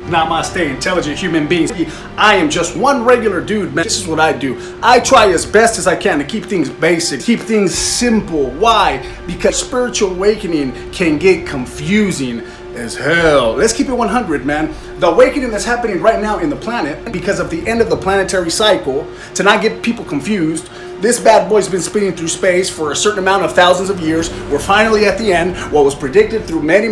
Namaste, intelligent human beings. I am just one regular dude, man. This is what I do. I try as best as I can to keep things basic, keep things simple. Why? Because spiritual awakening can get confusing as hell. Let's keep it 100, man. The awakening that's happening right now in the planet because of the end of the planetary cycle, to not get people confused, this bad boy's been spinning through space for a certain amount of thousands of years. We're finally at the end. What was predicted through many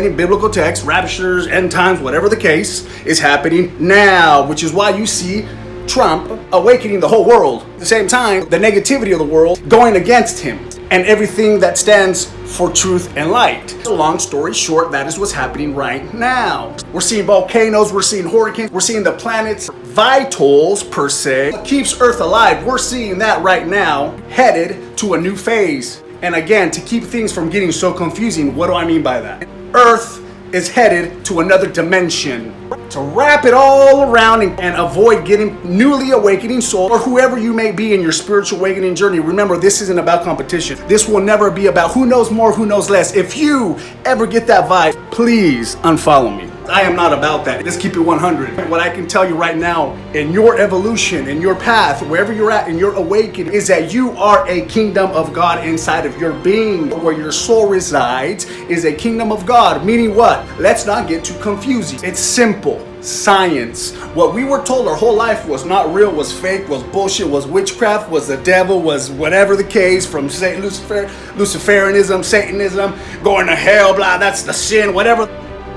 biblical texts, raptures, end times, whatever the case, is happening now, which is why you see Trump awakening the whole world. At the same time, the negativity of the world going against him and everything that stands for truth and light. Long story short, that is what's happening right now. We're seeing volcanoes, we're seeing hurricanes, we're seeing the planet's vitals, per se, what keeps Earth alive. We're seeing that right now, headed to a new phase. And again, to keep things from getting so confusing, what do I mean by that? Earth is headed to another dimension. To wrap it all around and avoid getting newly awakening soul, or whoever you may be in your spiritual awakening journey. Remember, this isn't about competition. This will never be about who knows more, who knows less. If you ever get that vibe, please unfollow me. I am not about that. Let's keep it 100. What I can tell you right now, in your evolution, in your path, wherever you're at in your awakening, is that you are a kingdom of God inside of your being. Where your soul resides is a kingdom of God. Meaning what? Let's not get too confusing. It's simple. Science. What we were told our whole life was not real, was fake, was bullshit, was witchcraft, was the devil, was whatever the case, from Luciferianism, Satanism, going to hell, blah, that's the sin, whatever,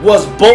was bull.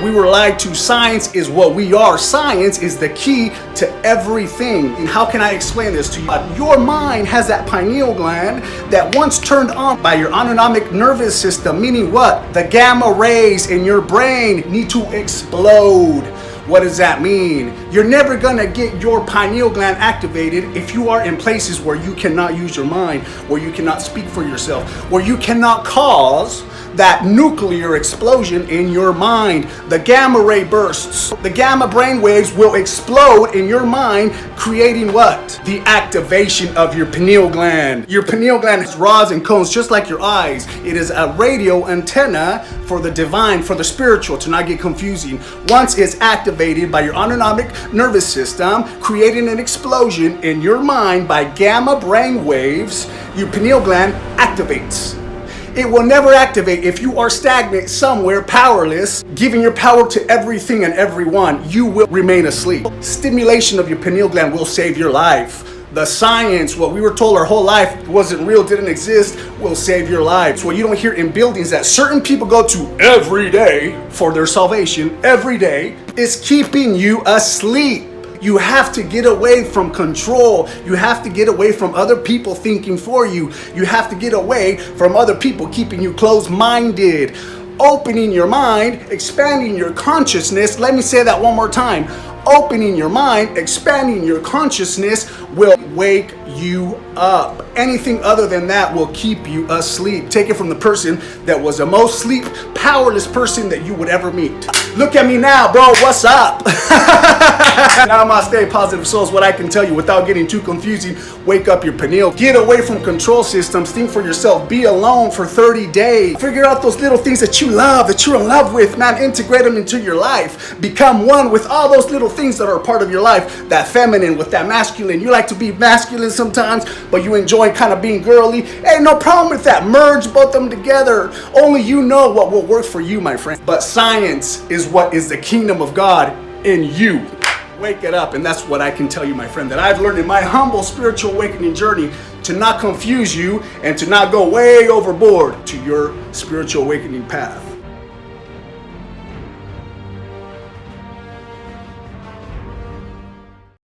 We were lied to. Science is what we are. Science is the key to everything. And how can I explain this to you? Your mind has that pineal gland that once turned on by your autonomic nervous system, meaning what? The gamma rays in your brain need to explode. What does that mean? You're never gonna get your pineal gland activated if you are in places where you cannot use your mind, where you cannot speak for yourself, where you cannot cause that nuclear explosion in your mind. The gamma ray bursts. The gamma brain waves will explode in your mind, creating what? The activation of your pineal gland. Your pineal gland has rods and cones just like your eyes. It is a radio antenna for the divine, for the spiritual, to not get confusing. Once it's activated by your autonomic nervous system, creating an explosion in your mind by gamma brain waves, your pineal gland activates. It will never activate if you are stagnant somewhere, powerless, giving your power to everything and everyone. You will remain asleep. Stimulation of your pineal gland will save your life. The science, what we were told our whole life wasn't real, didn't exist, will save your life. So you don't hear in buildings that certain people go to every day for their salvation, every day, is keeping you asleep. You have to get away from control. You have to get away from other people thinking for you. You have to get away from other people keeping you closed-minded. Opening your mind, expanding your consciousness. Let me say that one more time. Opening your mind, expanding your consciousness will wake you up. Anything other than that will keep you asleep. Take it from the person that was the most sleep powerless person that you would ever meet. Look at me now, bro. What's up? Namaste, positive souls. What I can tell you without getting too confusing, wake up your pineal. Get away from control systems. Think for yourself. Be alone for 30 days. Figure out those little things that you love, that you're in love with, man. Integrate them into your life. Become one with all those little things that are a part of your life. That feminine with that masculine. You like to be masculine sometimes, but you enjoy kind of being girly. Hey, no problem with that. Merge both of them together. Only you know what will work for you, my friend. But science is what is the kingdom of God in you. Wake it up. And that's what I can tell you, my friend, that I've learned in my humble spiritual awakening journey, to not confuse you and to not go way overboard to your spiritual awakening path.